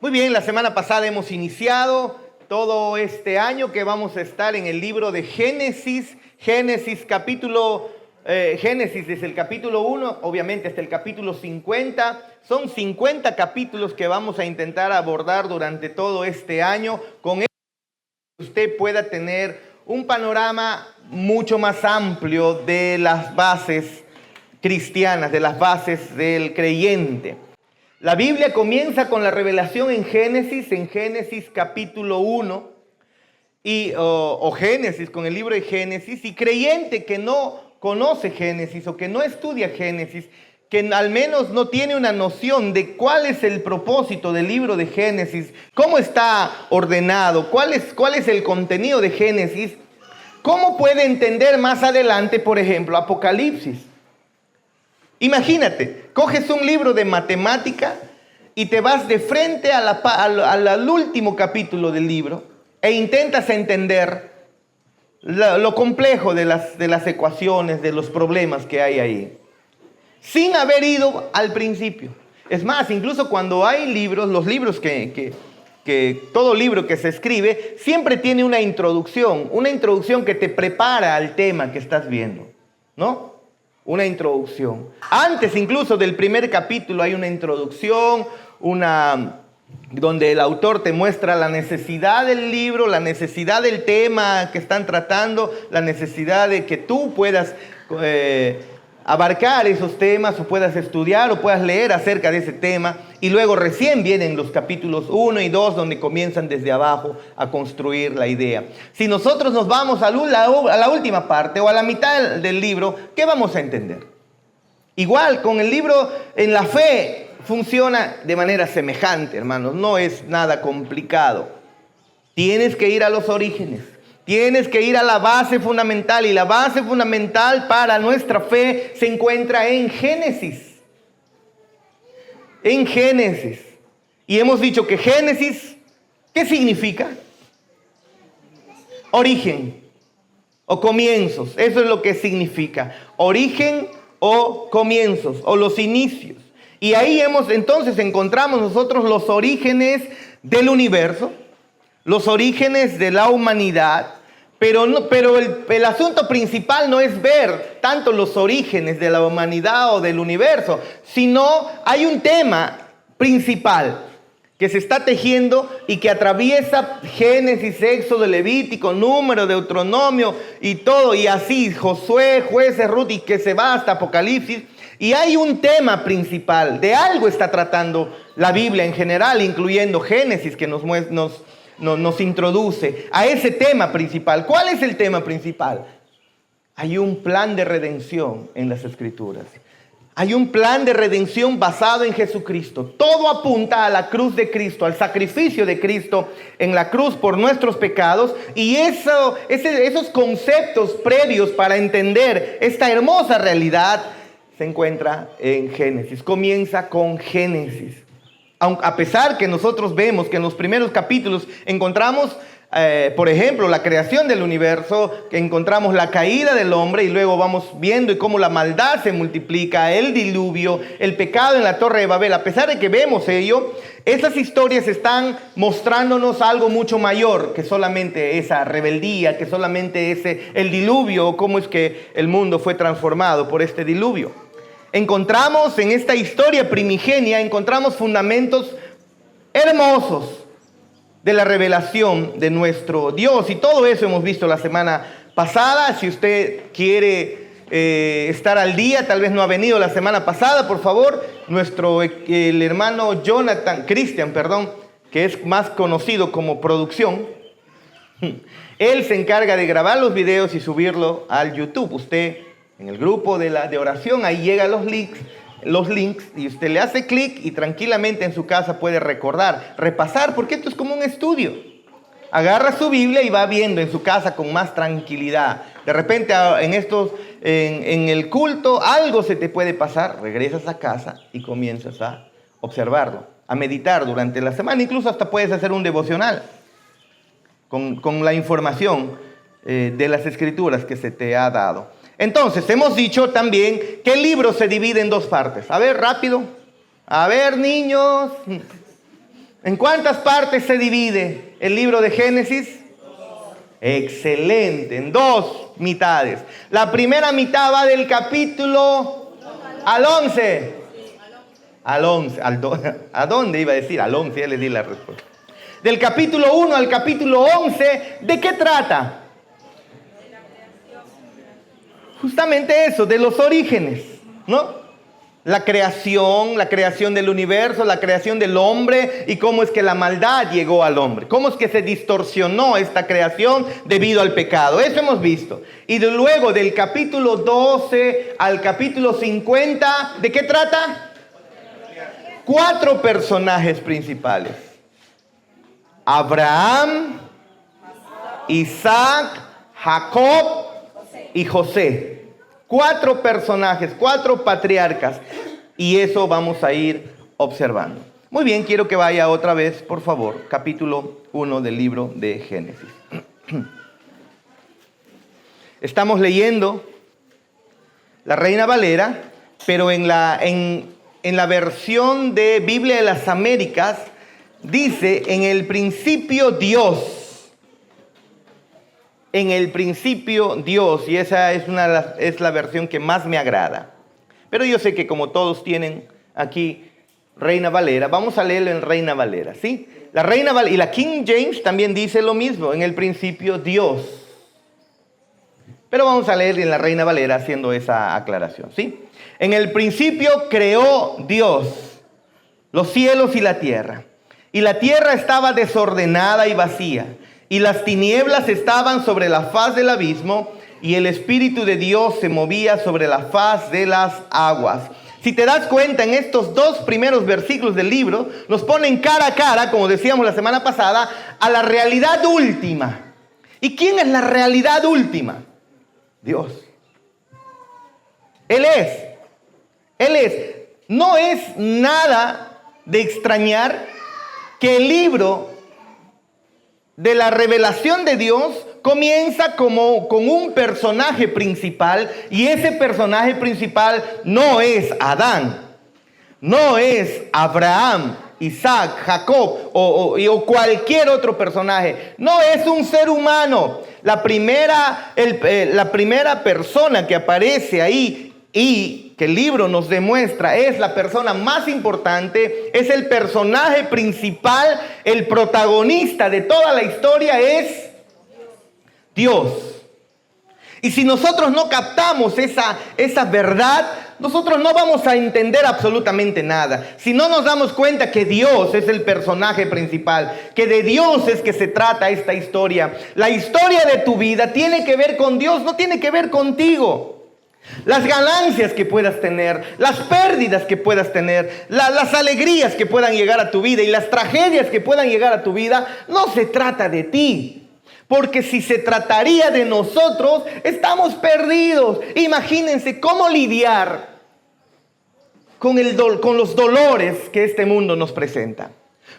Muy bien, la semana pasada hemos iniciado todo este año que vamos a estar en el libro de Génesis. Génesis desde el capítulo 1, obviamente hasta el capítulo 50. Son 50 capítulos que vamos a intentar abordar durante todo este año. Con esto usted pueda tener un panorama mucho más amplio de las bases cristianas, de las bases del creyente. La Biblia comienza con la revelación en Génesis capítulo 1, o Génesis, con el libro de Génesis, y creyente que no conoce Génesis o que no estudia Génesis, que al menos no tiene una noción de cuál es el propósito del libro de Génesis, cómo está ordenado, cuál es el contenido de Génesis, ¿cómo puede entender más adelante, por ejemplo, Apocalipsis? Imagínate, coges un libro de matemática y te vas de frente al último capítulo del libro e intentas entender lo complejo de las ecuaciones, de los problemas que hay ahí, sin haber ido al principio. Es más, incluso cuando hay libros, los libros que todo libro que se escribe siempre tiene una introducción que te prepara al tema que estás viendo, ¿no? Una introducción. Antes incluso del primer capítulo hay una introducción, donde el autor te muestra la necesidad del libro, la necesidad del tema que están tratando, la necesidad de que tú puedas abarcar esos temas o puedas estudiar o puedas leer acerca de ese tema. Y luego recién vienen los capítulos 1 y 2 donde comienzan desde abajo a construir la idea. Si nosotros nos vamos a la última parte o a la mitad del libro, ¿qué vamos a entender? Igual con el libro en la fe funciona de manera semejante, hermanos. No es nada complicado. Tienes que ir a los orígenes. Tienes que ir a la base fundamental, y la base fundamental para nuestra fe se encuentra en Génesis. En Génesis. Y hemos dicho que Génesis, ¿qué significa? Origen o comienzos. Eso es lo que significa. Origen o comienzos o los inicios. Y ahí entonces encontramos nosotros los orígenes del universo, los orígenes de la humanidad, pero el asunto principal no es ver tanto los orígenes de la humanidad o del universo, sino hay un tema principal que se está tejiendo y que atraviesa Génesis, Éxodo, Levítico, Número, Deuteronomio y todo, y así Josué, Jueces, Ruth, y que se va hasta Apocalipsis. Y hay un tema principal, de algo está tratando la Biblia en general, incluyendo Génesis, que nos introduce a ese tema principal. ¿Cuál es el tema principal? Hay un plan de redención en las Escrituras. Hay un plan de redención basado en Jesucristo. Todo apunta a la cruz de Cristo, al sacrificio de Cristo en la cruz por nuestros pecados. Y esos conceptos previos para entender esta hermosa realidad se encuentra en Génesis. Comienza con Génesis. A pesar que nosotros vemos que en los primeros capítulos encontramos, por ejemplo, la creación del universo, que encontramos la caída del hombre, y luego vamos viendo cómo la maldad se multiplica, el diluvio, el pecado en la Torre de Babel. A pesar de que vemos ello, esas historias están mostrándonos algo mucho mayor que solamente esa rebeldía, que solamente el diluvio, cómo es que el mundo fue transformado por este diluvio. Encontramos en esta historia primigenia, encontramos fundamentos hermosos de la revelación de nuestro Dios. Y todo eso hemos visto la semana pasada. Si usted quiere estar al día, tal vez no ha venido la semana pasada, por favor, el hermano Cristian, que es más conocido como producción, él se encarga de grabar los videos y subirlo al YouTube. Usted en el grupo de oración, ahí llegan los links, y usted le hace clic y tranquilamente en su casa puede repasar, porque esto es como un estudio. Agarra su Biblia y va viendo en su casa con más tranquilidad. De repente en el culto algo se te puede pasar, regresas a casa y comienzas a observarlo, a meditar durante la semana. Incluso hasta puedes hacer un devocional con la información de las Escrituras que se te ha dado. Entonces, hemos dicho también que el libro se divide en dos partes. A ver, rápido. A ver, niños. ¿En cuántas partes se divide el libro de Génesis? Excelente, en 2 mitades. La primera mitad va del capítulo al 11. Al 11. ¿A dónde iba a decir? Al 11, ya les di la respuesta. Del capítulo 1 al capítulo 11, ¿de qué trata? Justamente eso, de los orígenes, ¿no? La creación del universo, la creación del hombre y cómo es que la maldad llegó al hombre. Cómo es que se distorsionó esta creación debido al pecado. Eso hemos visto. Y luego del capítulo 12 al capítulo 50, ¿de qué trata? 4 personajes principales. Abraham, Isaac, Jacob y José. 4 personajes, 4 patriarcas. Y eso vamos a ir observando. Muy bien, quiero que vaya otra vez, por favor, capítulo 1 del libro de Génesis. Estamos leyendo la Reina Valera, pero en la versión de Biblia de las Américas dice: en el principio Dios. En el principio Dios, y esa es la versión que más me agrada. Pero yo sé que como todos tienen aquí Reina Valera, vamos a leerlo en Reina Valera, ¿sí? La Reina Valera y la King James también dice lo mismo: en el principio Dios. Pero vamos a leer en la Reina Valera haciendo esa aclaración, ¿sí? En el principio creó Dios los cielos y la tierra estaba desordenada y vacía. Y las tinieblas estaban sobre la faz del abismo, y el Espíritu de Dios se movía sobre la faz de las aguas. Si te das cuenta, en estos 2 primeros versículos del libro, nos ponen cara a cara, como decíamos la semana pasada, a la realidad última. ¿Y quién es la realidad última? Dios. Él es. No es nada de extrañar que el libro de la revelación de Dios comienza con un personaje principal, y ese personaje principal no es Adán, no es Abraham, Isaac, Jacob o cualquier otro personaje. No es un ser humano. La primera persona que aparece ahí y que el libro nos demuestra es la persona más importante, es el personaje principal, el protagonista de toda la historia es Dios. Y si nosotros no captamos esa verdad, nosotros no vamos a entender absolutamente nada. Si no nos damos cuenta que Dios es el personaje principal, que de Dios es que se trata esta historia. La historia de tu vida tiene que ver con Dios, no tiene que ver contigo. Las ganancias que puedas tener, las pérdidas que puedas tener, las alegrías que puedan llegar a tu vida y las tragedias que puedan llegar a tu vida, no se trata de ti. Porque si se trataría de nosotros, estamos perdidos. Imagínense cómo lidiar con los dolores que este mundo nos presenta.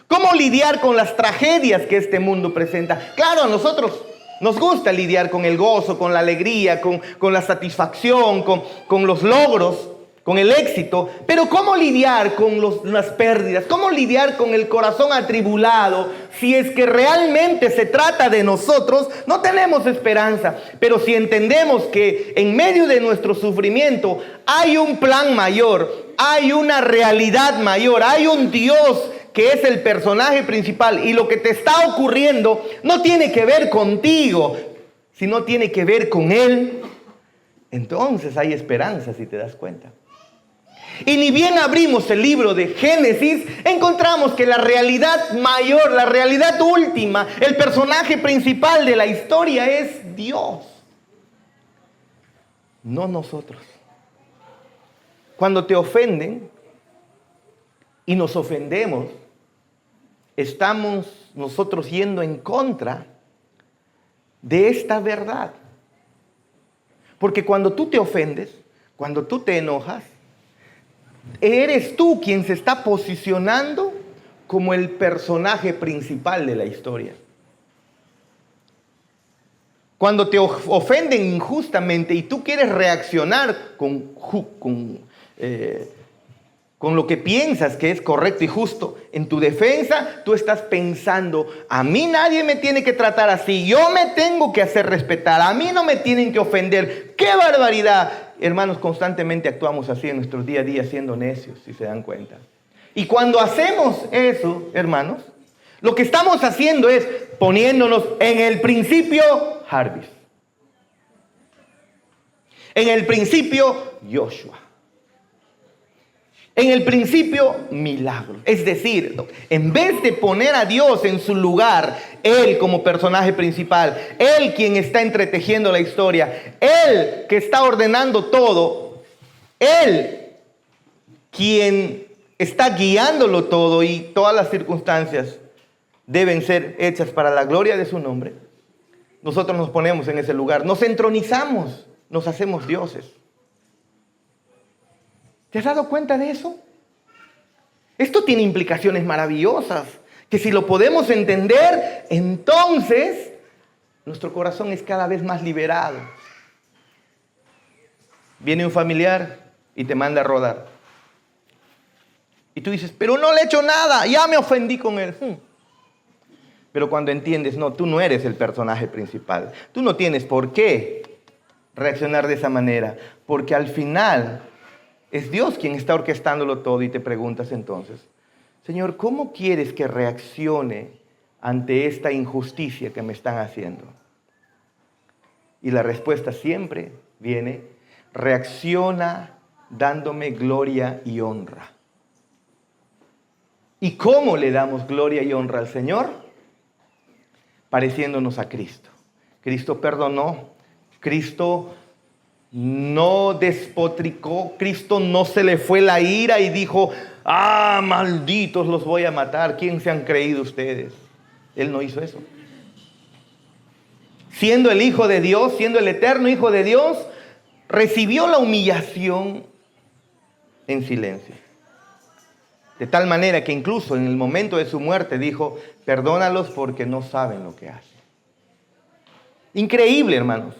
Cómo lidiar con las tragedias que este mundo presenta. Claro, a nosotros nos gusta lidiar con el gozo, con la alegría, con la satisfacción, con los logros, con el éxito. Pero ¿cómo lidiar con las pérdidas? ¿Cómo lidiar con el corazón atribulado? Si es que realmente se trata de nosotros, no tenemos esperanza. Pero si entendemos que en medio de nuestro sufrimiento hay un plan mayor, hay una realidad mayor, hay un Dios que es el personaje principal, y lo que te está ocurriendo no tiene que ver contigo, sino tiene que ver con Él, entonces hay esperanza, si te das cuenta. Y ni bien abrimos el libro de Génesis, encontramos que la realidad mayor, la realidad última, el personaje principal de la historia es Dios, no nosotros. Cuando te ofenden y nos ofendemos, estamos nosotros yendo en contra de esta verdad. Porque cuando tú te ofendes, cuando tú te enojas, eres tú quien se está posicionando como el personaje principal de la historia. Cuando te ofenden injustamente y tú quieres reaccionar con lo que piensas que es correcto y justo. En tu defensa, tú estás pensando, a mí nadie me tiene que tratar así, yo me tengo que hacer respetar, a mí no me tienen que ofender. ¡Qué barbaridad! Hermanos, constantemente actuamos así en nuestro día a día, siendo necios, si se dan cuenta. Y cuando hacemos eso, hermanos, lo que estamos haciendo es poniéndonos en el principio Jarvis. En el principio Joshua. En el principio, milagros. Es decir, en vez de poner a Dios en su lugar, Él como personaje principal, Él quien está entretejiendo la historia, Él que está ordenando todo, Él quien está guiándolo todo y todas las circunstancias deben ser hechas para la gloria de su nombre, nosotros nos ponemos en ese lugar, nos entronizamos, nos hacemos dioses. ¿Te has dado cuenta de eso? Esto tiene implicaciones maravillosas, que si lo podemos entender, entonces nuestro corazón es cada vez más liberado. Viene un familiar y te manda a rodar. Y tú dices, pero no le he hecho nada, ya me ofendí con él. Pero cuando entiendes, no, tú no eres el personaje principal. Tú no tienes por qué reaccionar de esa manera, porque al final es Dios quien está orquestándolo todo y te preguntas entonces, Señor, ¿cómo quieres que reaccione ante esta injusticia que me están haciendo? Y la respuesta siempre viene, reacciona dándome gloria y honra. ¿Y cómo le damos gloria y honra al Señor? Pareciéndonos a Cristo. Cristo perdonó, Cristo no despotricó, Cristo no se le fue la ira y dijo, malditos, los voy a matar. ¿Quién se han creído ustedes? Él no hizo eso. Siendo el Hijo de Dios, siendo el eterno Hijo de Dios, recibió la humillación en silencio. De tal manera que incluso en el momento de su muerte dijo, perdónalos porque no saben lo que hacen. Increíble, hermanos.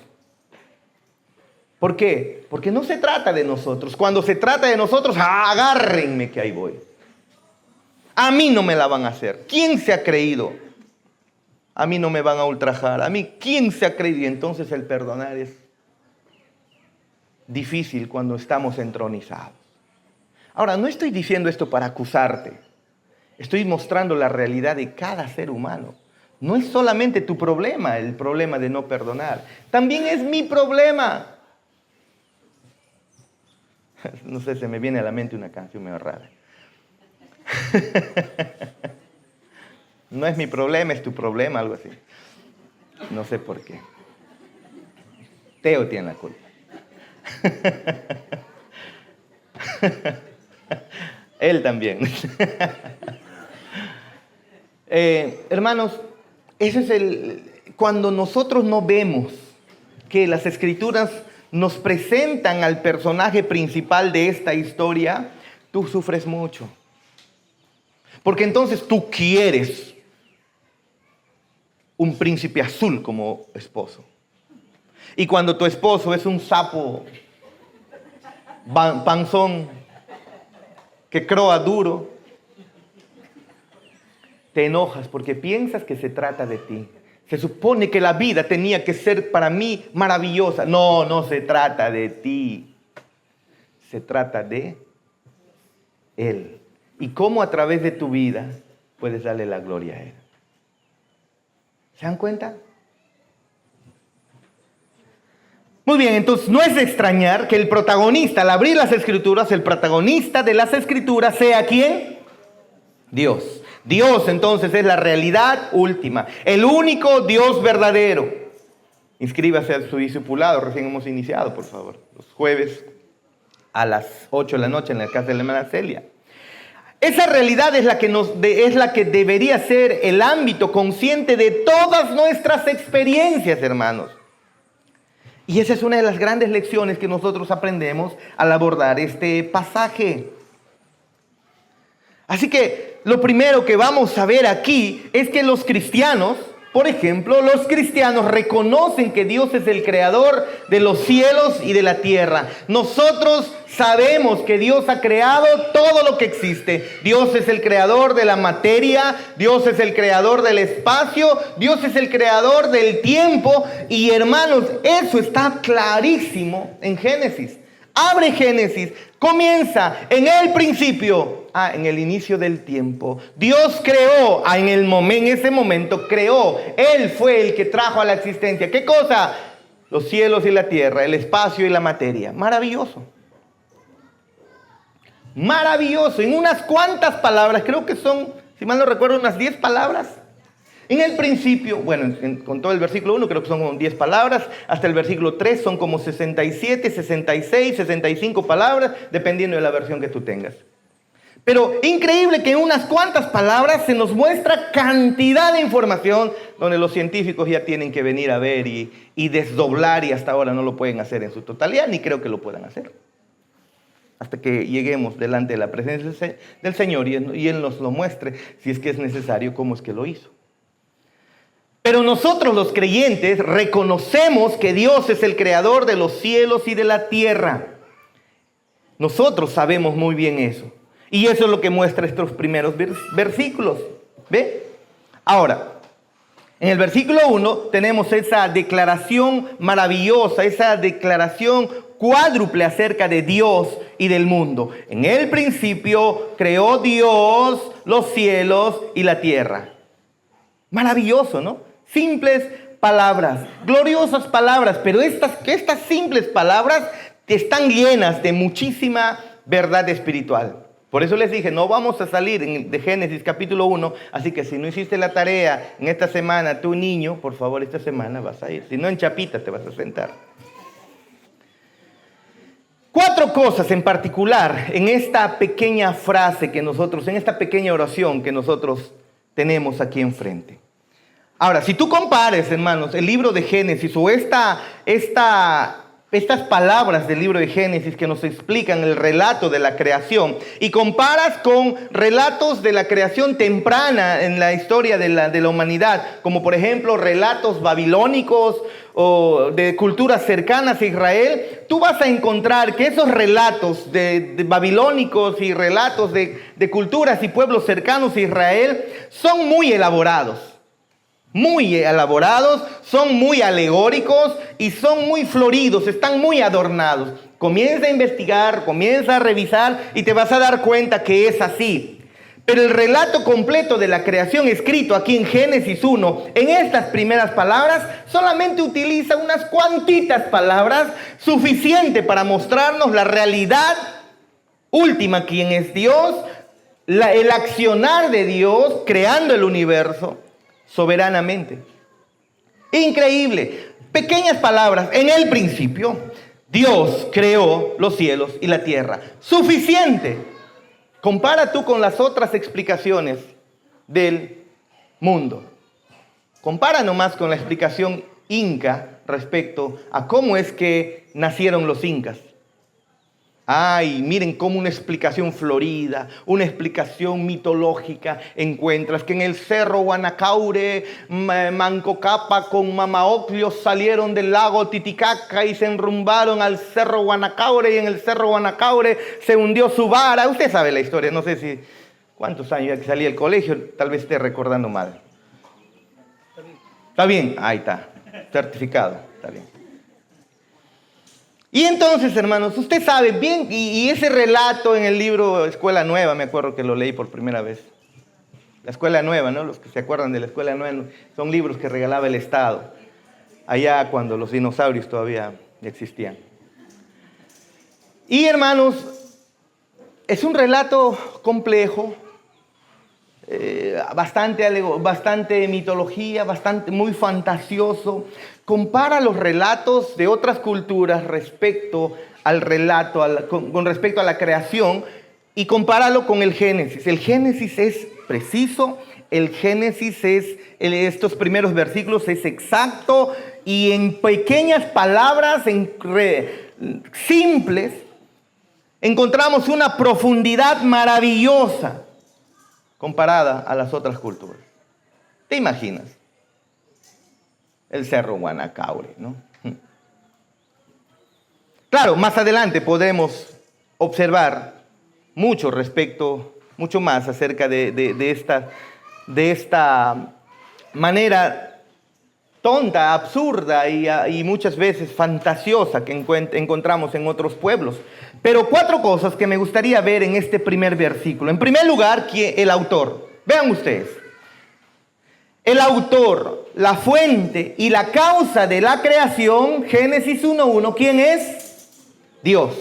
¿Por qué? Porque no se trata de nosotros. Cuando se trata de nosotros, agárrenme que ahí voy. A mí no me la van a hacer. ¿Quién se ha creído? A mí no me van a ultrajar. A mí, ¿quién se ha creído? Y entonces el perdonar es difícil cuando estamos entronizados. Ahora, no estoy diciendo esto para acusarte. Estoy mostrando la realidad de cada ser humano. No es solamente tu problema, el problema de no perdonar. También es mi problema. No sé, se me viene a la mente una canción medio rara. No es mi problema, es tu problema, algo así. No sé por qué. Teo tiene la culpa. Él también. Hermanos, eso es cuando nosotros no vemos que las Escrituras nos presentan al personaje principal de esta historia, tú sufres mucho. Porque entonces tú quieres un príncipe azul como esposo. Y cuando tu esposo es un sapo panzón que croa duro, te enojas porque piensas que se trata de ti. Se supone que la vida tenía que ser para mí maravillosa. No, no se trata de ti. Se trata de Él. Y cómo a través de tu vida puedes darle la gloria a Él. ¿Se dan cuenta? Muy bien, entonces no es de extrañar que el protagonista, al abrir las Escrituras, el protagonista de las Escrituras sea ¿quién? Dios. Dios entonces es la realidad última, el único Dios verdadero. Inscríbase a su discipulado, recién hemos iniciado, por favor, los jueves a las 8 de la noche en la casa de la hermana Celia. Esa realidad es la que debería ser el ámbito consciente de todas nuestras experiencias, hermanos. Y esa es una de las grandes lecciones que nosotros aprendemos al abordar este pasaje. Así que lo primero que vamos a ver aquí es que los cristianos, Por ejemplo, los cristianos reconocen que Dios es el creador de los cielos y de la tierra. Nosotros sabemos que Dios ha creado todo lo que existe. Dios es el creador de la materia, Dios es el creador del espacio, Dios es el creador del tiempo. Y hermanos, eso está clarísimo en Génesis. Abre Génesis, comienza en el principio, en el inicio del tiempo. Dios creó, en ese momento creó. Él fue el que trajo a la existencia. ¿Qué cosa? Los cielos y la tierra, el espacio y la materia. Maravilloso. Maravilloso. En unas cuantas palabras, creo que son, si mal no recuerdo, unas 10 palabras. En el principio, bueno, con todo el versículo 1 creo que son como 10 palabras, hasta el versículo 3 son como 67, 66, 65 palabras, dependiendo de la versión que tú tengas. Pero increíble que en unas cuantas palabras se nos muestra cantidad de información donde los científicos ya tienen que venir a ver y desdoblar, y hasta ahora no lo pueden hacer en su totalidad, ni creo que lo puedan hacer. Hasta que lleguemos delante de la presencia del Señor y Él nos lo muestre, si es que es necesario, cómo es que lo hizo. Pero nosotros los creyentes reconocemos que Dios es el creador de los cielos y de la tierra. Nosotros sabemos muy bien eso. Y eso es lo que muestra estos primeros versículos. ¿Ve? Ahora, en el versículo 1 tenemos esa declaración maravillosa, esa declaración cuádruple acerca de Dios y del mundo. En el principio creó Dios los cielos y la tierra. Maravilloso, ¿no? Simples palabras, gloriosas palabras, pero estas simples palabras están llenas de muchísima verdad espiritual. Por eso les dije, no vamos a salir de Génesis capítulo 1, así que si no hiciste la tarea en esta semana, tu niño, por favor, esta semana vas a ir. Si no, en chapita te vas a sentar. 4 cosas en particular en esta pequeña frase en esta pequeña oración que nosotros tenemos aquí enfrente. Ahora, si tú compares, hermanos, el libro de Génesis o estas palabras del libro de Génesis que nos explican el relato de la creación y comparas con relatos de la creación temprana en la historia de la humanidad, como por ejemplo relatos babilónicos o de culturas cercanas a Israel, tú vas a encontrar que esos relatos de babilónicos y relatos de culturas y pueblos cercanos a Israel son muy elaborados. Son muy alegóricos y son muy floridos, están muy adornados. Comienza a investigar, comienza a revisar y te vas a dar cuenta que es así. Pero el relato completo de la creación escrito aquí en Génesis 1, en estas primeras palabras, solamente utiliza unas cuantitas palabras suficiente para mostrarnos la realidad última, quién es Dios, el accionar de Dios creando el universo soberanamente. Increíble. Pequeñas palabras. En el principio, Dios creó los cielos y la tierra. Suficiente. Compara tú con las otras explicaciones del mundo. Compara nomás con la explicación inca respecto a cómo es que nacieron los incas. Ay, miren cómo una explicación florida, una explicación mitológica encuentras, que en el cerro Guanacaure, Manco Cápac con Mamaoclio salieron del lago Titicaca y se enrumbaron al cerro Guanacaure, y en el cerro Guanacaure se hundió su vara. Usted sabe la historia, no sé si cuántos años ya que salí del colegio, tal vez esté recordando mal. ¿Está bien? Ahí está, certificado, está bien. Y entonces, hermanos, usted sabe bien, y ese relato en el libro Escuela Nueva, me acuerdo que lo leí por primera vez. La Escuela Nueva, ¿no? Los que se acuerdan de la Escuela Nueva, son libros que regalaba el Estado, allá cuando los dinosaurios todavía existían. Y hermanos, es un relato complejo, bastante mitología, muy fantasioso. Compara los relatos de otras culturas respecto al relato, con respecto a la creación, y compáralo con el Génesis. El Génesis es preciso, el Génesis estos primeros versículos es exacto, y en pequeñas palabras, simples, encontramos una profundidad maravillosa comparada a las otras culturas. ¿Te imaginas? el Cerro Guanacaure, ¿no? Claro, más adelante podemos observar mucho más acerca de esta manera tonta, absurda y muchas veces fantasiosa que encontramos en otros pueblos. Pero 4 cosas que me gustaría ver en este primer versículo. En primer lugar, el autor. Vean ustedes. El autor, la fuente y la causa de la creación, Génesis 1:1, ¿quién es? Dios.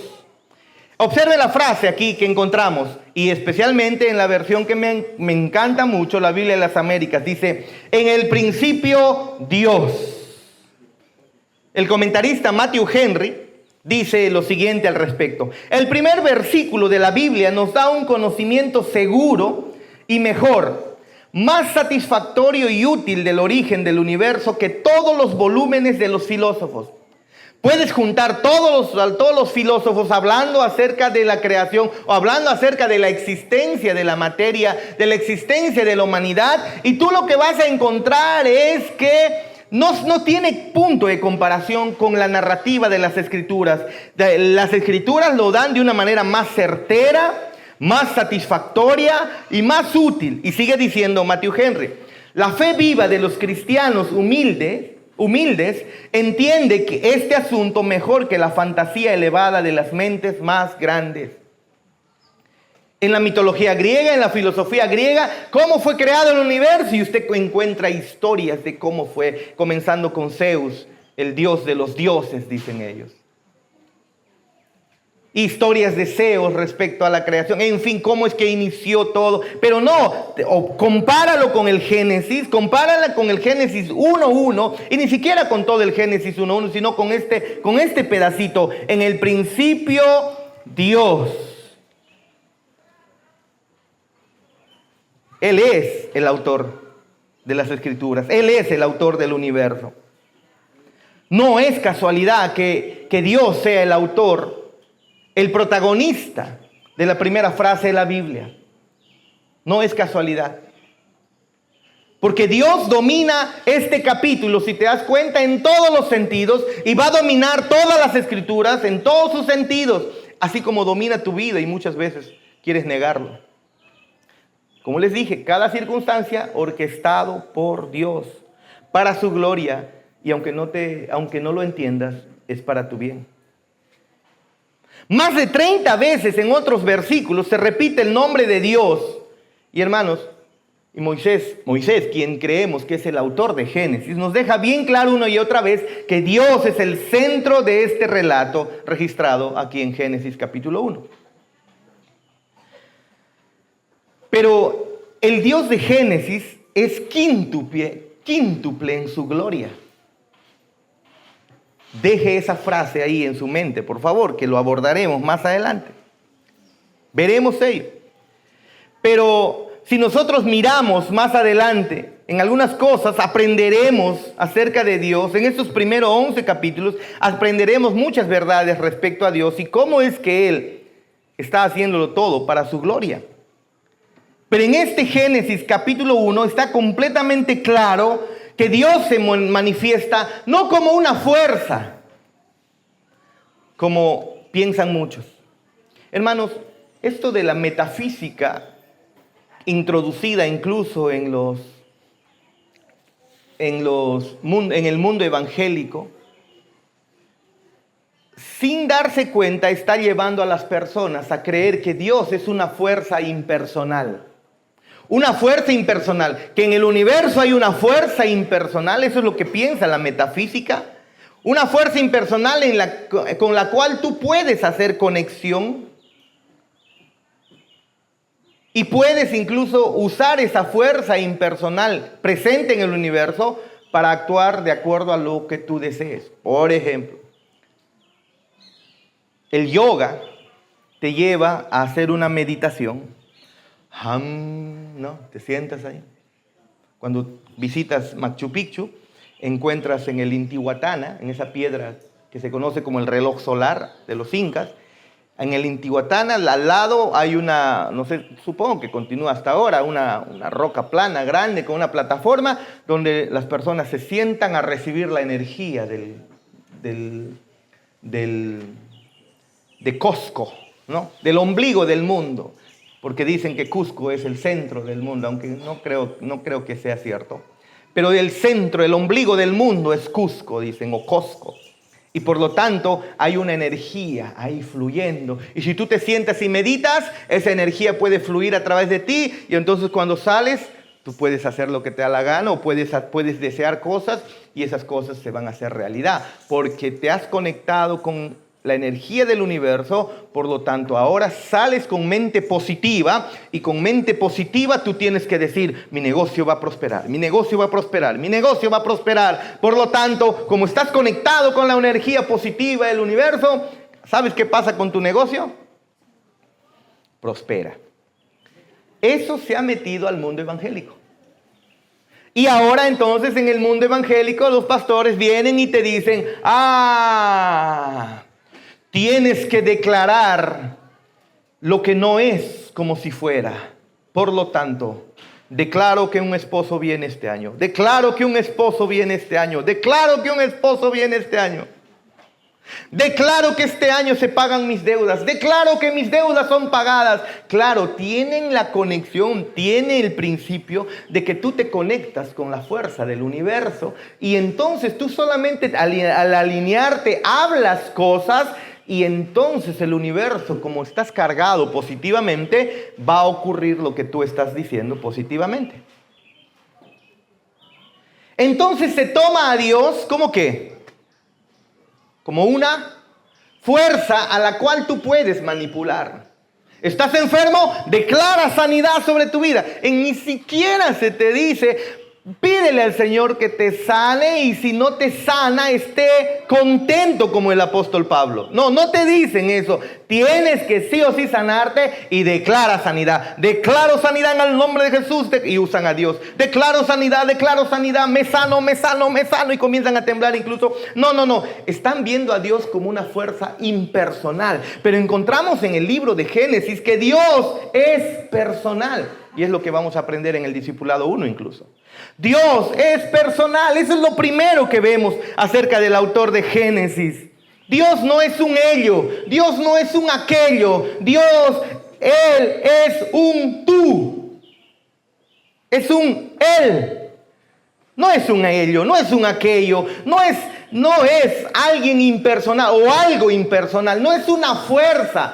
Observe la frase aquí que encontramos, y especialmente en la versión que me encanta mucho, la Biblia de las Américas, dice, en el principio Dios. El comentarista Matthew Henry dice lo siguiente al respecto. El primer versículo de la Biblia nos da un conocimiento seguro y mejor, más satisfactorio y útil del origen del universo que todos los volúmenes de los filósofos. Puedes juntar todos los filósofos hablando acerca de la creación o hablando acerca de la existencia de la materia, de la existencia de la humanidad, y tú lo que vas a encontrar es que no tiene punto de comparación con la narrativa de las Escrituras. Las Escrituras lo dan de una manera más certera, más satisfactoria y más útil. Y sigue diciendo Matthew Henry, la fe viva de los cristianos humildes entiende que este asunto mejor que la fantasía elevada de las mentes más grandes. En la mitología griega, en la filosofía griega, cómo fue creado el universo, y usted encuentra historias de cómo fue, comenzando con Zeus, el dios de los dioses, dicen ellos. Historias de Zeus respecto a la creación, en fin, cómo es que inició todo. Pero no, compáralo con el Génesis, compárala con el Génesis 1:1, y ni siquiera con todo el Génesis 1:1, sino con este pedacito. En el principio, Dios. Él es el autor de las Escrituras, Él es el autor del universo. No es casualidad que Dios sea el autor, el protagonista de la primera frase de la Biblia. No es casualidad. Porque Dios domina este capítulo, si te das cuenta, en todos los sentidos, y va a dominar todas las Escrituras en todos sus sentidos, así como domina tu vida, y muchas veces quieres negarlo. Como les dije, cada circunstancia orquestado por Dios para su gloria, y aunque no lo entiendas, es para tu bien. Más de 30 veces en otros versículos se repite el nombre de Dios. Y hermanos, y Moisés, quien creemos que es el autor de Génesis, nos deja bien claro una y otra vez que Dios es el centro de este relato registrado aquí en Génesis capítulo 1. Pero el Dios de Génesis es quíntuple en su gloria. Deje esa frase ahí en su mente, por favor, que lo abordaremos más adelante. Veremos ello. Pero si nosotros miramos más adelante, en algunas cosas aprenderemos acerca de Dios. En estos primeros 11 capítulos aprenderemos muchas verdades respecto a Dios y cómo es que Él está haciéndolo todo para su gloria. Pero en este Génesis capítulo 1 está completamente claro que Dios se manifiesta no como una fuerza, como piensan muchos. Hermanos, esto de la metafísica, introducida incluso en el mundo evangélico, sin darse cuenta está llevando a las personas a creer que Dios es una fuerza impersonal. Una fuerza impersonal, que en el universo hay una fuerza impersonal, eso es lo que piensa la metafísica. Una fuerza impersonal con la cual tú puedes hacer conexión y puedes incluso usar esa fuerza impersonal presente en el universo para actuar de acuerdo a lo que tú desees. Por ejemplo, el yoga te lleva a hacer una meditación. ¿No? Te sientas ahí. Cuando visitas Machu Picchu, encuentras en el Intihuatana, en esa piedra que se conoce como el reloj solar de los incas, En el Intihuatana, al lado hay una, no sé, supongo que continúa hasta ahora, una roca plana grande con una plataforma donde las personas se sientan a recibir la energía de Cusco, ¿no? Del ombligo del mundo, porque dicen que Cusco es el centro del mundo, aunque no creo que sea cierto. Pero el centro, el ombligo del mundo es Cusco, dicen, o Cosco. Y por lo tanto hay una energía ahí fluyendo. Y si tú te sientas y meditas, esa energía puede fluir a través de ti. Y entonces cuando sales, tú puedes hacer lo que te da la gana o puedes desear cosas y esas cosas se van a hacer realidad. Porque te has conectado con la energía del universo, por lo tanto ahora sales con mente positiva y con mente positiva tú tienes que decir, mi negocio va a prosperar, mi negocio va a prosperar, mi negocio va a prosperar. Por lo tanto, como estás conectado con la energía positiva del universo, ¿sabes qué pasa con tu negocio? Prospera. Eso se ha metido al mundo evangélico. Y ahora entonces en el mundo evangélico los pastores vienen y te dicen, tienes que declarar lo que no es como si fuera. Por lo tanto, declaro que un esposo viene este año. Declaro que un esposo viene este año. Declaro que un esposo viene este año. Declaro que este año se pagan mis deudas. Declaro que mis deudas son pagadas. Claro, tienen la conexión, tiene el principio de que tú te conectas con la fuerza del universo. Y entonces tú solamente al alinearte hablas cosas. Y entonces el universo, como estás cargado positivamente, va a ocurrir lo que tú estás diciendo positivamente. Entonces se toma a Dios ¿como qué? Como una fuerza a la cual tú puedes manipular. ¿Estás enfermo? Declara sanidad sobre tu vida. Ni siquiera se te dice, pídele al Señor que te sane y si no te sana, esté contento como el apóstol Pablo. No te dicen eso. Tienes que sí o sí sanarte y declara sanidad. Declaro sanidad en el nombre de Jesús y usan a Dios. Declaro sanidad, me sano y comienzan a temblar incluso. No. Están viendo a Dios como una fuerza impersonal. Pero encontramos en el libro de Génesis que Dios es personal. Y es lo que vamos a aprender en el Discipulado 1 incluso. Dios es personal. Eso es lo primero que vemos acerca del autor de Génesis. Dios no es un ello. Dios no es un aquello. Dios, Él es un tú. Es un Él. No es un ello, no es un aquello. No es alguien impersonal o algo impersonal. No es una fuerza.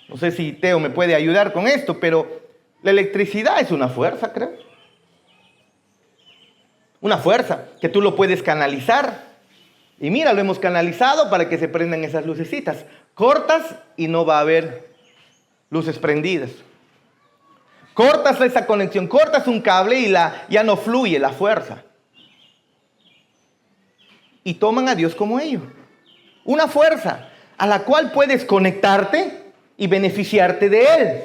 No sé si Teo me puede ayudar con esto, pero la electricidad es una fuerza, creo. Una fuerza que tú lo puedes canalizar. Y mira, lo hemos canalizado para que se prendan esas lucecitas. Cortas y no va a haber luces prendidas. Cortas esa conexión, cortas un cable y ya no fluye la fuerza. Y toman a Dios como ello. Una fuerza a la cual puedes conectarte y beneficiarte de Él.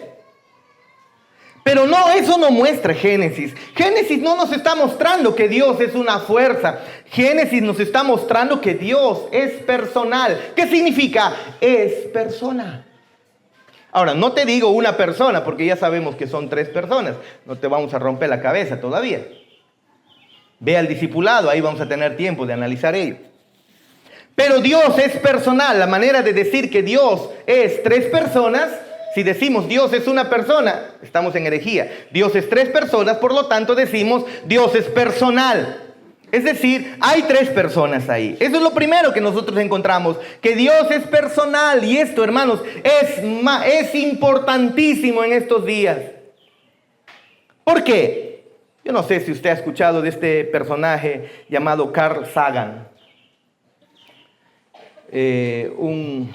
Pero no, eso no muestra Génesis. Génesis no nos está mostrando que Dios es una fuerza. Génesis nos está mostrando que Dios es personal. ¿Qué significa? Es persona. Ahora, no te digo una persona porque ya sabemos que son 3 personas. No te vamos a romper la cabeza todavía. Ve al discipulado, ahí vamos a tener tiempo de analizar ello. Pero Dios es personal. La manera de decir que Dios es 3 personas, si decimos Dios es una persona, estamos en herejía. Dios es 3 personas, por lo tanto decimos Dios es personal. Es decir, hay 3 personas ahí. Eso es lo primero que nosotros encontramos, que Dios es personal. Y esto, hermanos, es importantísimo en estos días. ¿Por qué? Yo no sé si usted ha escuchado de este personaje llamado Carl Sagan. Un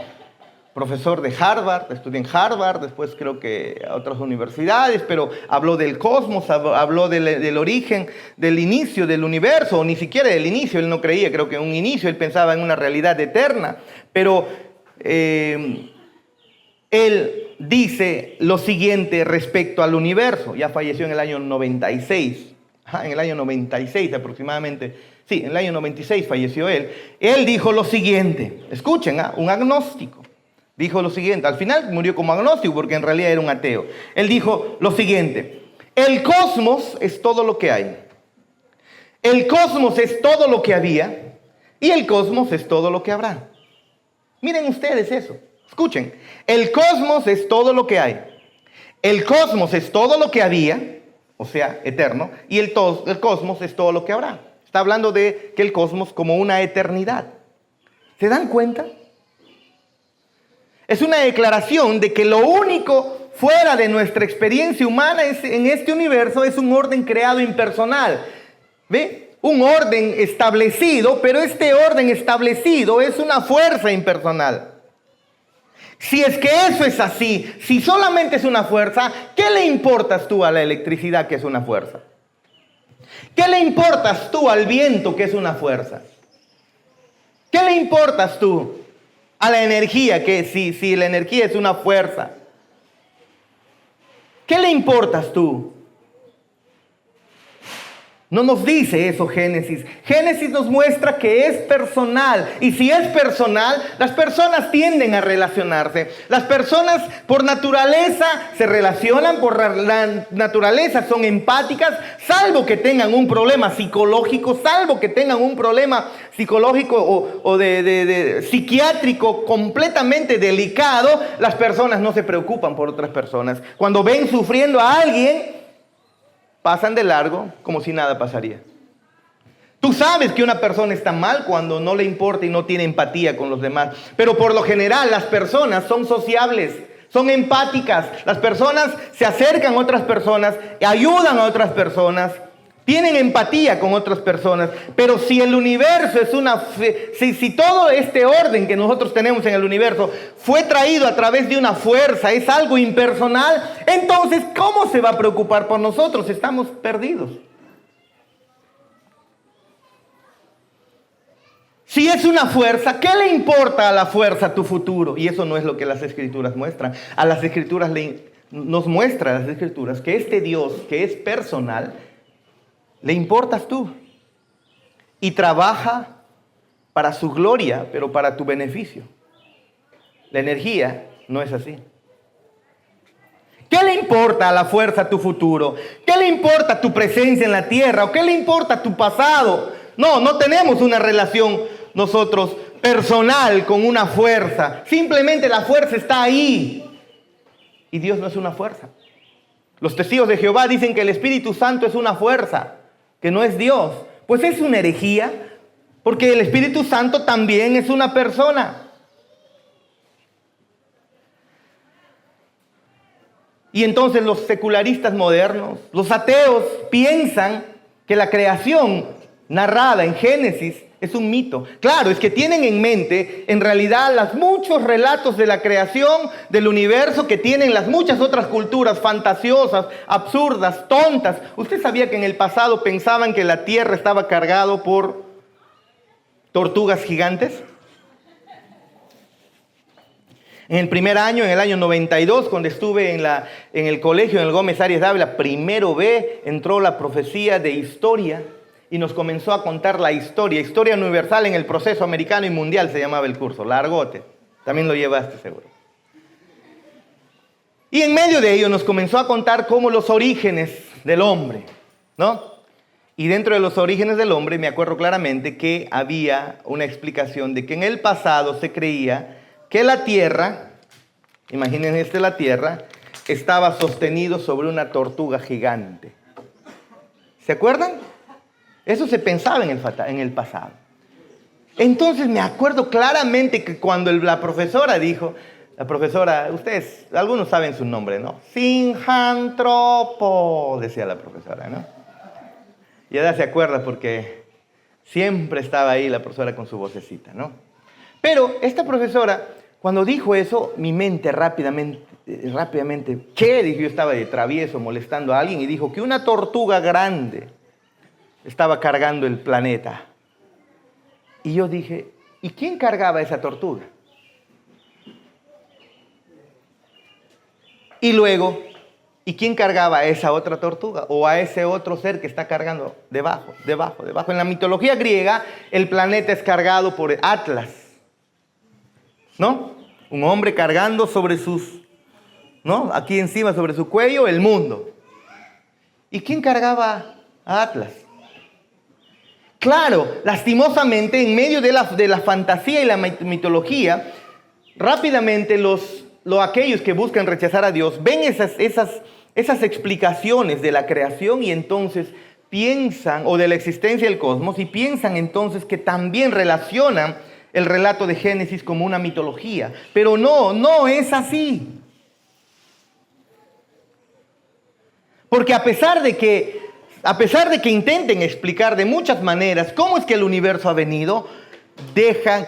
profesor de Harvard, estudió en Harvard, después creo que a otras universidades, pero habló del cosmos, habló del origen, del inicio del universo, o ni siquiera del inicio. Él no creía, creo que en un inicio, él pensaba en una realidad eterna, pero él dice lo siguiente respecto al universo. Ya falleció en el año 96, en el año 96 aproximadamente. Sí, en el año 96 falleció él. Él dijo lo siguiente, escuchen, un agnóstico. Dijo lo siguiente, al final murió como agnóstico porque en realidad era un ateo. Él dijo lo siguiente: el cosmos es todo lo que hay. El cosmos es todo lo que había y el cosmos es todo lo que habrá. Miren ustedes eso, escuchen. El cosmos es todo lo que hay. El cosmos es todo lo que había, o sea, eterno, y el cosmos es todo lo que habrá. Está hablando de que el cosmos como una eternidad. ¿Se dan cuenta? Es una declaración de que lo único fuera de nuestra experiencia humana en este universo es un orden creado impersonal. ¿Ve? Un orden establecido, pero este orden establecido es una fuerza impersonal. Si es que eso es así, si solamente es una fuerza, ¿qué le importas tú a la electricidad que es una fuerza? ¿Qué le importas tú al viento que es una fuerza? ¿Qué le importas tú a la energía que si la energía es una fuerza? ¿Qué le importas tú? No nos dice eso Génesis. Génesis nos muestra que es personal. Y si es personal, las personas tienden a relacionarse. Las personas por naturaleza se relacionan, por la naturaleza son empáticas, salvo que tengan un problema psicológico, salvo que tengan un problema psicológico o de psiquiátrico completamente delicado, las personas no se preocupan por otras personas. Cuando ven sufriendo a alguien, pasan de largo como si nada pasaría. Tú sabes que una persona está mal cuando no le importa y no tiene empatía con los demás. Pero por lo general las personas son sociables, son empáticas. Las personas se acercan a otras personas, ayudan a otras personas, tienen empatía con otras personas. Pero si el universo es si todo este orden que nosotros tenemos en el universo fue traído a través de una fuerza, es algo impersonal, entonces ¿cómo se va a preocupar por nosotros? Estamos perdidos. Si es una fuerza, ¿qué le importa a la fuerza tu futuro? Y eso no es lo que las Escrituras muestran. A las Escrituras nos muestran las Escrituras que este Dios que es personal, le importas tú y trabaja para su gloria, pero para tu beneficio. La energía no es así. ¿Qué le importa a la fuerza tu futuro? ¿Qué le importa tu presencia en la tierra? ¿O qué le importa tu pasado? No tenemos una relación nosotros personal con una fuerza. Simplemente la fuerza está ahí. Y Dios no es una fuerza. Los testigos de Jehová dicen que el Espíritu Santo es una fuerza, que no es Dios. Pues es una herejía, porque el Espíritu Santo también es una persona. Y entonces los secularistas modernos, los ateos, piensan que la creación narrada en Génesis es un mito. Claro, es que tienen en mente en realidad los muchos relatos de la creación del universo que tienen las muchas otras culturas fantasiosas, absurdas, tontas. ¿Usted sabía que en el pasado pensaban que la tierra estaba cargada por tortugas gigantes? En el primer año, en el año 92, cuando estuve en el colegio, en el Gómez Arias Dávila, primero B, entró la profecía de historia y nos comenzó a contar la historia universal en el proceso americano y mundial se llamaba el curso, largote. También lo llevaste seguro. Y en medio de ello nos comenzó a contar cómo los orígenes del hombre, ¿no? Y dentro de los orígenes del hombre me acuerdo claramente que había una explicación de que en el pasado se creía que la tierra, imagínense la tierra, estaba sostenido sobre una tortuga gigante. ¿Se acuerdan? Eso se pensaba en el pasado. Entonces me acuerdo claramente que cuando la profesora dijo, ustedes, algunos saben su nombre, ¿no? Sinjantropo, decía la profesora, ¿no? Y ella se acuerda porque siempre estaba ahí la profesora con su vocecita, ¿no? Pero esta profesora, cuando dijo eso, mi mente rápidamente, ¿qué? Dijo, yo estaba de travieso molestando a alguien y dijo que una tortuga grande estaba cargando el planeta. Y yo dije, ¿y quién cargaba esa tortuga? Y luego, ¿y quién cargaba a esa otra tortuga? O a ese otro ser que está cargando debajo. En la mitología griega, el planeta es cargado por Atlas, ¿no? Un hombre cargando sobre ¿no? Aquí encima, sobre su cuello, el mundo. ¿Y quién cargaba a Atlas? Claro, lastimosamente, en medio de la fantasía y la mitología, rápidamente aquellos que buscan rechazar a Dios ven esas explicaciones de la creación y entonces piensan, o de la existencia del cosmos, y piensan entonces que también relacionan el relato de Génesis como una mitología. Pero no es así. Porque a pesar de que intenten explicar de muchas maneras cómo es que el universo ha venido,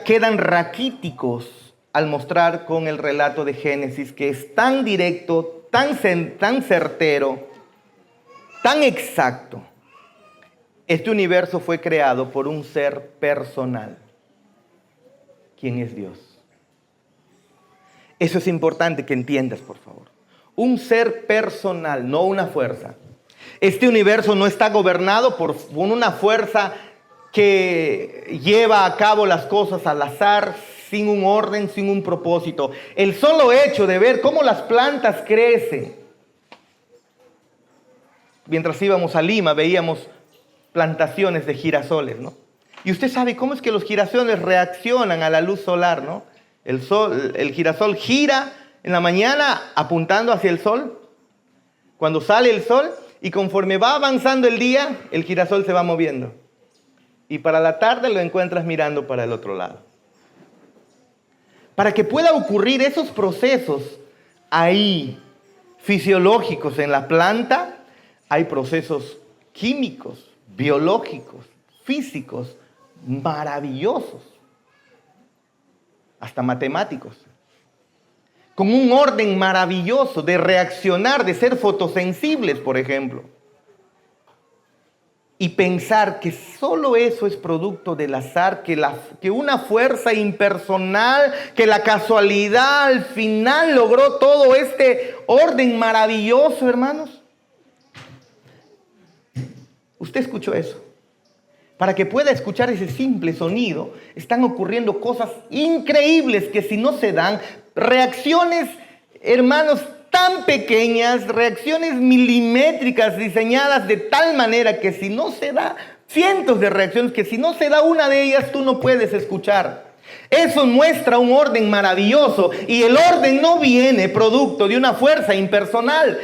quedan raquíticos al mostrar con el relato de Génesis que es tan directo, tan certero, tan exacto. Este universo fue creado por un ser personal. ¿Quién es Dios? Eso es importante que entiendas, por favor. Un ser personal, no una fuerza. Este universo no está gobernado por una fuerza que lleva a cabo las cosas al azar, sin un orden, sin un propósito. El solo hecho de ver cómo las plantas crecen. Mientras íbamos a Lima veíamos plantaciones de girasoles, ¿no? Y usted sabe cómo es que los girasoles reaccionan a la luz solar, ¿no? El girasol gira en la mañana apuntando hacia el sol. Cuando sale el sol y conforme va avanzando el día, el girasol se va moviendo. Y para la tarde lo encuentras mirando para el otro lado. Para que pueda ocurrir esos procesos ahí fisiológicos en la planta, hay procesos químicos, biológicos, físicos, maravillosos, hasta matemáticos, con un orden maravilloso de reaccionar, de ser fotosensibles, por ejemplo. Y pensar que solo eso es producto del azar, que una fuerza impersonal, que la casualidad al final logró todo este orden maravilloso, hermanos. ¿Usted escuchó eso? Para que pueda escuchar ese simple sonido, están ocurriendo cosas increíbles que si no se dan, reacciones, hermanos, tan pequeñas, reacciones milimétricas diseñadas de tal manera que si no se da, cientos de reacciones, que si no se da una de ellas, tú no puedes escuchar. Eso muestra un orden maravilloso y el orden no viene producto de una fuerza impersonal,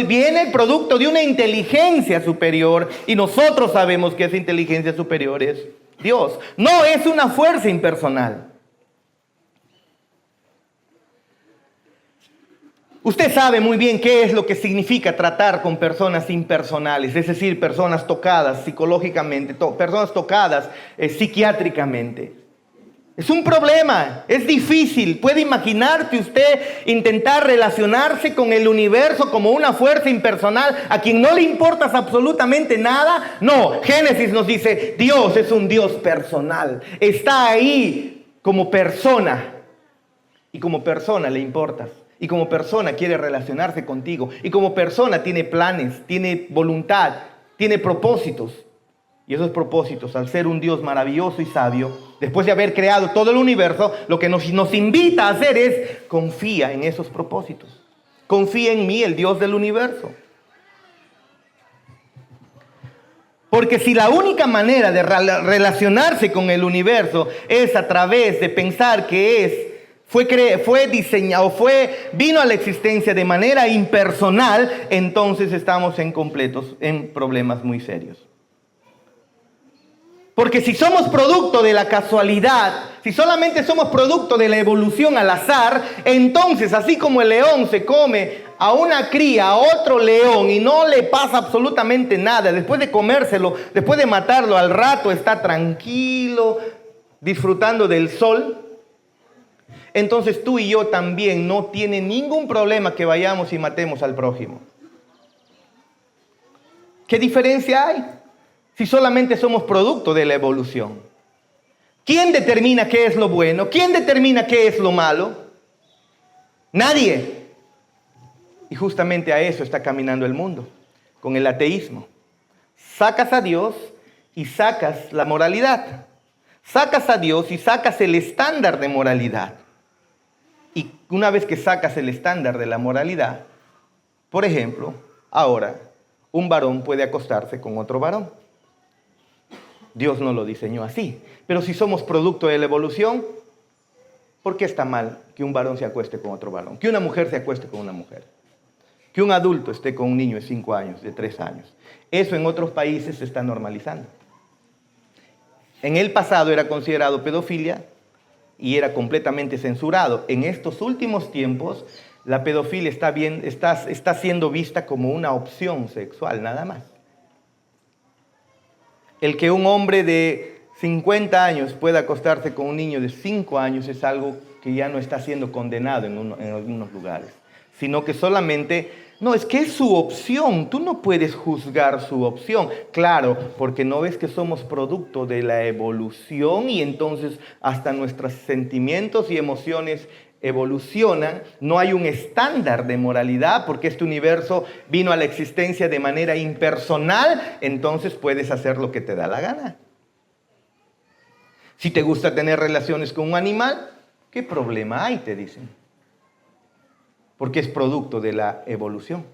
viene producto de una inteligencia superior y nosotros sabemos que esa inteligencia superior es Dios. No es una fuerza impersonal. Usted sabe muy bien qué es lo que significa tratar con personas impersonales, es decir, personas tocadas psicológicamente, personas tocadas psiquiátricamente. Es un problema, es difícil. ¿Puede imaginarte usted intentar relacionarse con el universo como una fuerza impersonal a quien no le importas absolutamente nada? No, Génesis nos dice, Dios es un Dios personal. Está ahí como persona y como persona le importas. Y como persona quiere relacionarse contigo. Y como persona tiene planes, tiene voluntad, tiene propósitos. Y esos propósitos, al ser un Dios maravilloso y sabio, después de haber creado todo el universo, lo que nos invita a hacer es confía en esos propósitos. Confía en mí, el Dios del universo. Porque si la única manera de relacionarse con el universo es a través de pensar que fue diseñado, vino a la existencia de manera impersonal, entonces estamos en problemas muy serios. Porque si somos producto de la casualidad, si solamente somos producto de la evolución al azar, entonces así como el león se come a una cría, a otro león y no le pasa absolutamente nada, después de comérselo, después de matarlo, al rato está tranquilo, disfrutando del sol, entonces tú y yo también no tiene ningún problema que vayamos y matemos al prójimo. ¿Qué diferencia hay? Si solamente somos producto de la evolución. ¿Quién determina qué es lo bueno? ¿Quién determina qué es lo malo? Nadie. Y justamente a eso está caminando el mundo, con el ateísmo. Sacas a Dios y sacas la moralidad. Sacas a Dios y sacas el estándar de moralidad. Y una vez que sacas el estándar de la moralidad, por ejemplo, ahora un varón puede acostarse con otro varón. Dios no lo diseñó así. Pero si somos producto de la evolución, ¿por qué está mal que un varón se acueste con otro varón? Que una mujer se acueste con una mujer. Que un adulto esté con un niño de 5 años, de 3 años. Eso en otros países se está normalizando. En el pasado era considerado pedofilia y era completamente censurado. En estos últimos tiempos, la pedofilia está siendo vista como una opción sexual, nada más. El que un hombre de 50 años pueda acostarse con un niño de 5 años es algo que ya no está siendo condenado en algunos lugares, sino que solamente, no, es que es su opción, tú no puedes juzgar su opción. Claro, porque no ves que somos producto de la evolución y entonces hasta nuestros sentimientos y emociones evolucionan. No hay un estándar de moralidad porque este universo vino a la existencia de manera impersonal, entonces puedes hacer lo que te da la gana. Si te gusta tener relaciones con un animal, ¿qué problema hay? Te dicen. Porque es producto de la evolución.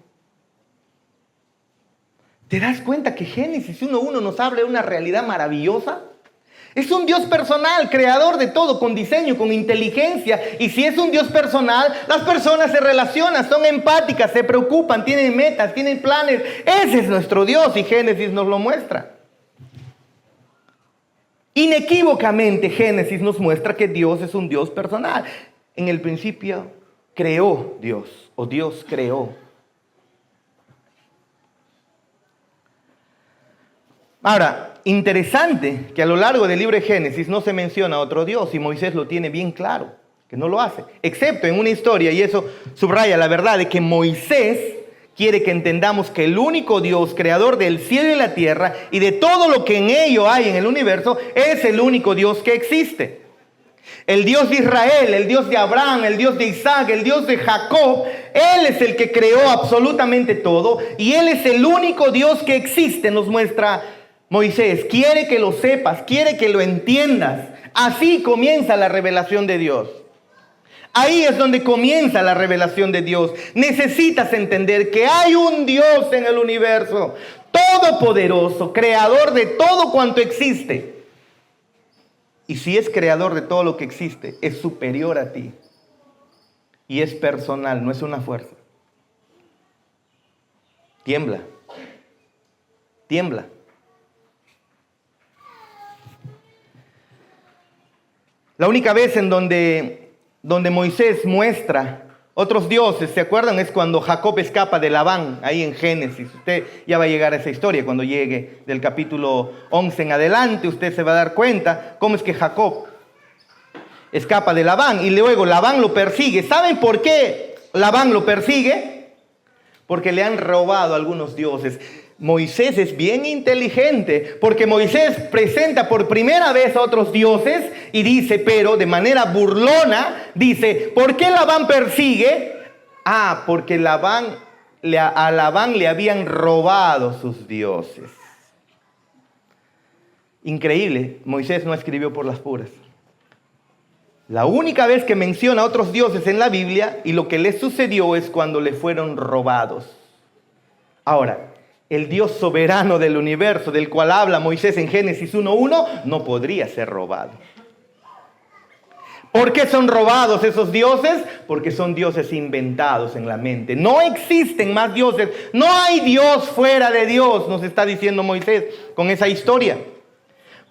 ¿Te das cuenta que Génesis 1:1 nos habla de una realidad maravillosa? Es un Dios personal, creador de todo, con diseño, con inteligencia. Y si es un Dios personal, las personas se relacionan, son empáticas, se preocupan, tienen metas, tienen planes. Ese es nuestro Dios y Génesis nos lo muestra. Inequívocamente Génesis nos muestra que Dios es un Dios personal. En el principio creó Dios, o Dios creó. Ahora, interesante que a lo largo del libro de Génesis no se menciona a otro Dios y Moisés lo tiene bien claro, que no lo hace. Excepto en una historia, y eso subraya la verdad de que Moisés quiere que entendamos que el único Dios, creador del cielo y la tierra y de todo lo que en ello hay en el universo, es el único Dios que existe. El Dios de Israel, el Dios de Abraham, el Dios de Isaac, el Dios de Jacob, Él es el que creó absolutamente todo y Él es el único Dios que existe, nos muestra Moisés. Quiere que lo sepas, quiere que lo entiendas. Así comienza la revelación de Dios. Ahí es donde comienza la revelación de Dios. Necesitas entender que hay un Dios en el universo, todopoderoso, creador de todo cuanto existe. Y si es creador de todo lo que existe, es superior a ti. Y es personal, no es una fuerza. Tiembla. Tiembla. La única vez en donde Moisés muestra otros dioses, ¿se acuerdan? Es cuando Jacob escapa de Labán, ahí en Génesis. Usted ya va a llegar a esa historia cuando llegue del capítulo 11 en adelante. Usted se va a dar cuenta cómo es que Jacob escapa de Labán y luego Labán lo persigue. ¿Saben por qué Labán lo persigue? Porque le han robado a algunos dioses. Moisés es bien inteligente porque Moisés presenta por primera vez a otros dioses y dice, pero de manera burlona, dice, ¿por qué Labán persigue? Porque a Labán le habían robado sus dioses. Increíble, Moisés no escribió por las puras. La única vez que menciona a otros dioses en la Biblia y lo que le sucedió es cuando le fueron robados. Ahora, el Dios soberano del universo, del cual habla Moisés en Génesis 1:1, no podría ser robado. ¿Por qué son robados esos dioses? Porque son dioses inventados en la mente. No existen más dioses. No hay Dios fuera de Dios, nos está diciendo Moisés con esa historia.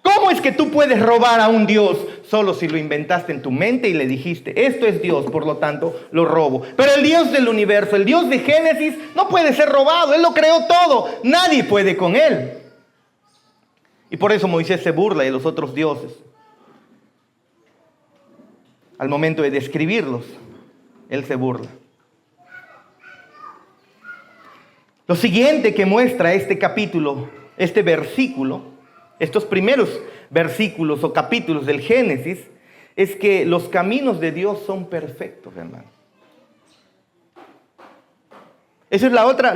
¿Cómo es que tú puedes robar a un Dios? Solo si lo inventaste en tu mente y le dijiste, esto es Dios, por lo tanto lo robo. Pero el Dios del universo, el Dios de Génesis, no puede ser robado. Él lo creó todo. Nadie puede con él. Y por eso Moisés se burla de los otros dioses. Al momento de describirlos, él se burla. Lo siguiente que muestra este capítulo, este versículo, estos primeros versículos o capítulos del Génesis, es que los caminos de Dios son perfectos, hermano. Esa es la otra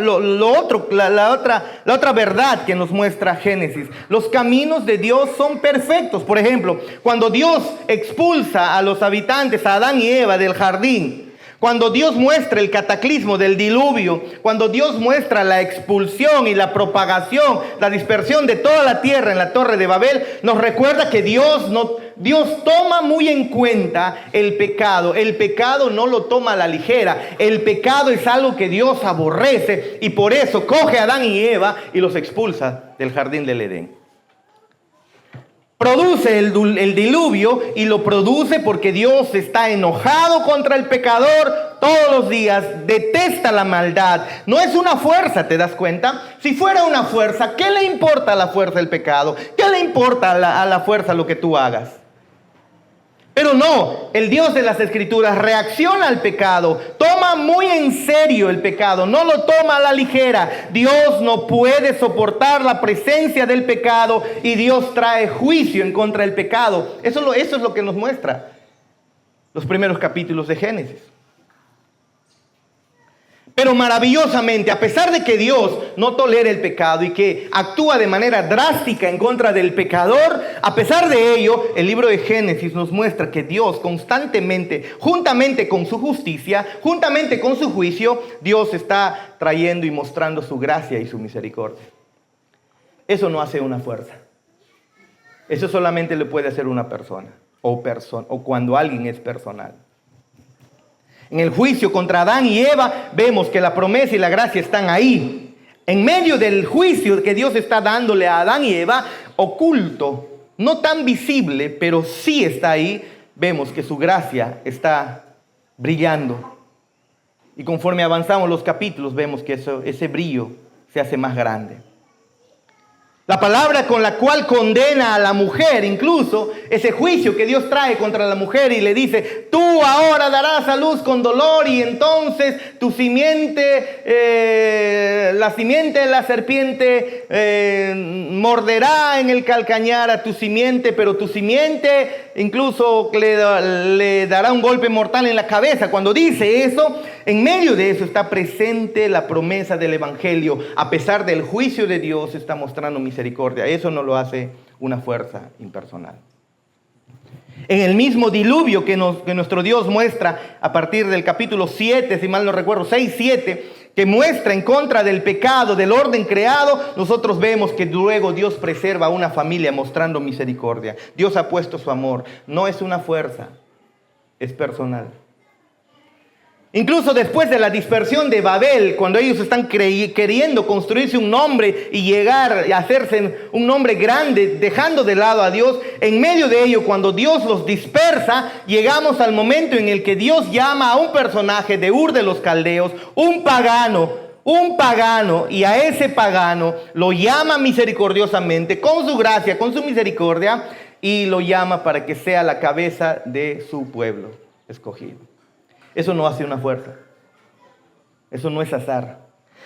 verdad que nos muestra Génesis. Los caminos de Dios son perfectos. Por ejemplo, cuando Dios expulsa a los habitantes, a Adán y Eva del jardín, cuando Dios muestra el cataclismo del diluvio, cuando Dios muestra la expulsión y la propagación, la dispersión de toda la tierra en la Torre de Babel, nos recuerda que Dios toma muy en cuenta el pecado. El pecado no lo toma a la ligera. El pecado es algo que Dios aborrece y por eso coge a Adán y Eva y los expulsa del jardín del Edén. Produce el diluvio y lo produce porque Dios está enojado contra el pecador todos los días, detesta la maldad. No es una fuerza, ¿te das cuenta? Si fuera una fuerza, ¿qué le importa a la fuerza el pecado? ¿Qué le importa a la fuerza lo que tú hagas? Pero no, el Dios de las Escrituras reacciona al pecado, toma muy en serio el pecado, no lo toma a la ligera. Dios no puede soportar la presencia del pecado y Dios trae juicio en contra del pecado. Eso es lo que nos muestra los primeros capítulos de Génesis. Pero maravillosamente, a pesar de que Dios no tolera el pecado y que actúa de manera drástica en contra del pecador, a pesar de ello, el libro de Génesis nos muestra que Dios constantemente, juntamente con su justicia, juntamente con su juicio, Dios está trayendo y mostrando su gracia y su misericordia. Eso no hace una fuerza. Eso solamente lo puede hacer una persona o cuando alguien es personal. En el juicio contra Adán y Eva vemos que la promesa y la gracia están ahí. En medio del juicio que Dios está dándole a Adán y Eva, oculto, no tan visible, pero sí está ahí, vemos que su gracia está brillando. Y conforme avanzamos los capítulos, vemos que ese brillo se hace más grande. La palabra con la cual condena a la mujer, incluso ese juicio que Dios trae contra la mujer y le dice, tú ahora darás a luz con dolor y entonces tu simiente, la simiente de la serpiente morderá en el calcañar a tu simiente, pero tu simiente incluso le dará un golpe mortal en la cabeza. Cuando dice eso, en medio de eso está presente la promesa del Evangelio. A pesar del juicio de Dios, está mostrando misericordia. Eso no lo hace una fuerza impersonal. En el mismo diluvio que nuestro Dios muestra a partir del capítulo 7, si mal no recuerdo, 6, 7, que muestra en contra del pecado, del orden creado, nosotros vemos que luego Dios preserva a una familia mostrando misericordia. Dios ha puesto su amor. No es una fuerza, es personal. Incluso después de la dispersión de Babel, cuando ellos están queriendo construirse un nombre y llegar a hacerse un nombre grande, dejando de lado a Dios, en medio de ello, cuando Dios los dispersa, llegamos al momento en el que Dios llama a un personaje de Ur de los Caldeos, un pagano, y a ese pagano lo llama misericordiosamente, con su gracia, con su misericordia, y lo llama para que sea la cabeza de su pueblo escogido. Eso no hace una fuerza. Eso no es azar.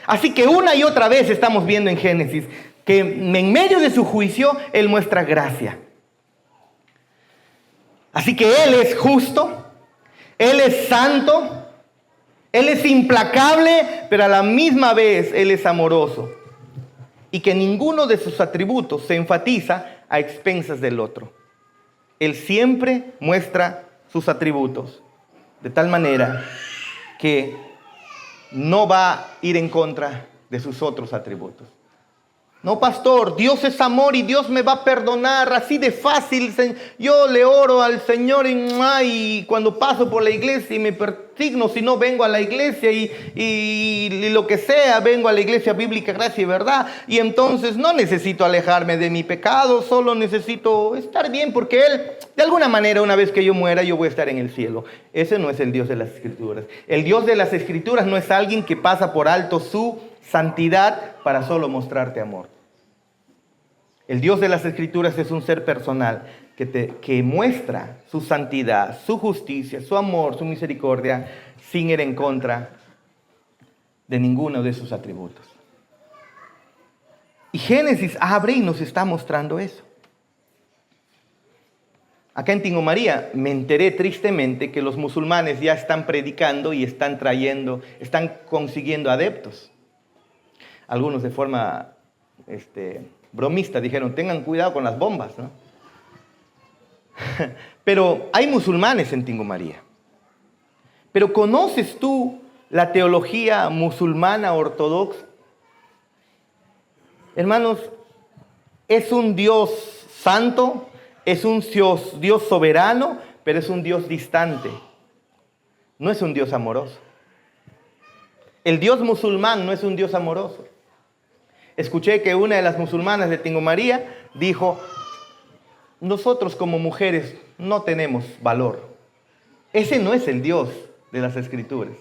Así que una y otra vez estamos viendo en Génesis que en medio de su juicio Él muestra gracia. Así que Él es justo, Él es santo, Él es implacable, pero a la misma vez Él es amoroso. Y que ninguno de sus atributos se enfatiza a expensas del otro. Él siempre muestra sus atributos. De tal manera que no va a ir en contra de sus otros atributos. No, pastor, Dios es amor y Dios me va a perdonar así de fácil. Yo le oro al Señor y cuando paso por la iglesia y me persigno, si no vengo a la iglesia y lo que sea, vengo a la iglesia bíblica, gracia y verdad. Y entonces no necesito alejarme de mi pecado, solo necesito estar bien porque Él, de alguna manera, una vez que yo muera, yo voy a estar en el cielo. Ese no es el Dios de las Escrituras. El Dios de las Escrituras no es alguien que pasa por alto su santidad para solo mostrarte amor. El Dios de las Escrituras es un ser personal que muestra su santidad, su justicia, su amor, su misericordia, sin ir en contra de ninguno de sus atributos. Y Génesis abre y nos está mostrando eso. Acá en Tingo María me enteré tristemente que los musulmanes ya están predicando y están consiguiendo adeptos. Algunos de forma bromista dijeron, tengan cuidado con las bombas, ¿no? Pero hay musulmanes en Tingo María. Pero ¿conoces tú la teología musulmana ortodoxa? Hermanos, es un Dios santo, es un Dios soberano, pero es un Dios distante. No es un Dios amoroso. El Dios musulmán no es un Dios amoroso. Escuché que una de las musulmanas de Tingo María dijo, nosotros como mujeres no tenemos valor. Ese no es el Dios de las Escrituras.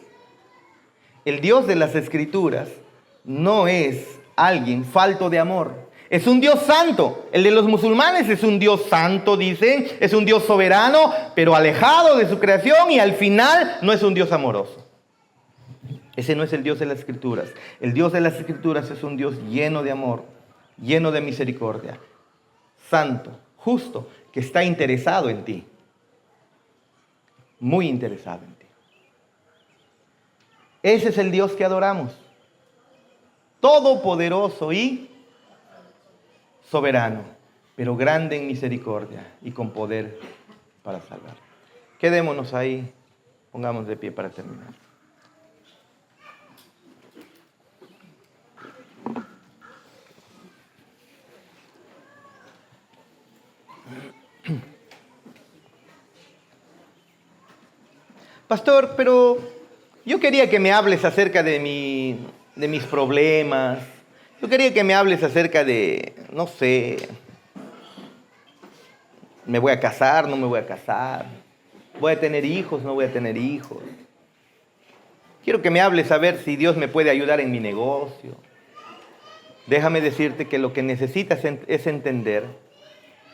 El Dios de las Escrituras no es alguien falto de amor. Es un Dios santo. El de los musulmanes es un Dios santo, dicen. Es un Dios soberano, pero alejado de su creación y al final no es un Dios amoroso. Ese no es el Dios de las Escrituras. El Dios de las Escrituras es un Dios lleno de amor, lleno de misericordia, santo, justo, que está interesado en ti. Muy interesado en ti. Ese es el Dios que adoramos. Todopoderoso y soberano, pero grande en misericordia y con poder para salvar. Quedémonos ahí, pongamos de pie para terminar. Pastor, pero yo quería que me hables acerca de mis problemas. Yo quería que me hables acerca de, no sé, me voy a casar, no me voy a casar. Voy a tener hijos, no voy a tener hijos. Quiero que me hables a ver si Dios me puede ayudar en mi negocio. Déjame decirte que lo que necesitas es entender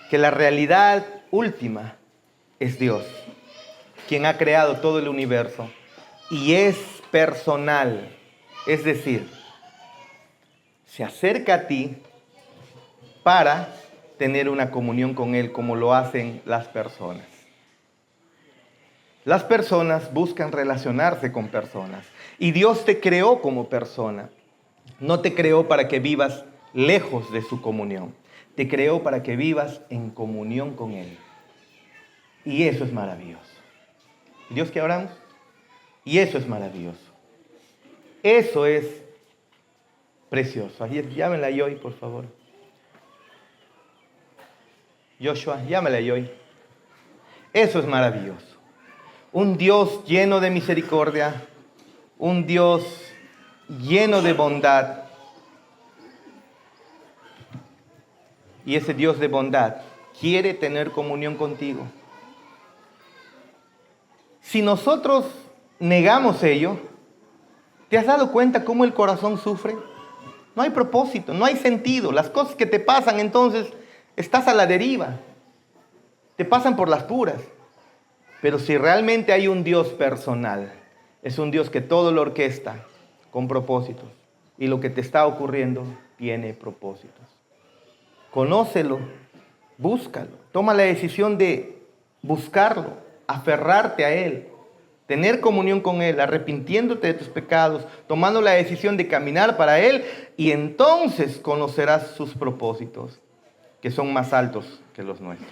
que la realidad última es Dios, quien ha creado todo el universo y es personal. Es decir, se acerca a ti para tener una comunión con Él como lo hacen las personas. Las personas buscan relacionarse con personas y Dios te creó como persona. No te creó para que vivas lejos de su comunión. Te creó para que vivas en comunión con Él. Y eso es maravilloso. ¿Dios que oramos? Y eso es maravilloso. Eso es precioso. Llámenla a Joy, por favor. Joshua, llámela a Joy. Eso es maravilloso. Un Dios lleno de misericordia, un Dios lleno de bondad. Y ese Dios de bondad quiere tener comunión contigo. Si nosotros negamos ello, ¿te has dado cuenta cómo el corazón sufre? No hay propósito, no hay sentido. Las cosas que te pasan, entonces, estás a la deriva. Te pasan por las puras. Pero si realmente hay un Dios personal, es un Dios que todo lo orquesta con propósitos. Y lo que te está ocurriendo tiene propósitos. Conócelo, búscalo. Toma la decisión de buscarlo, aferrarte a Él, tener comunión con Él, arrepintiéndote de tus pecados, tomando la decisión de caminar para Él, y entonces conocerás sus propósitos, que son más altos que los nuestros.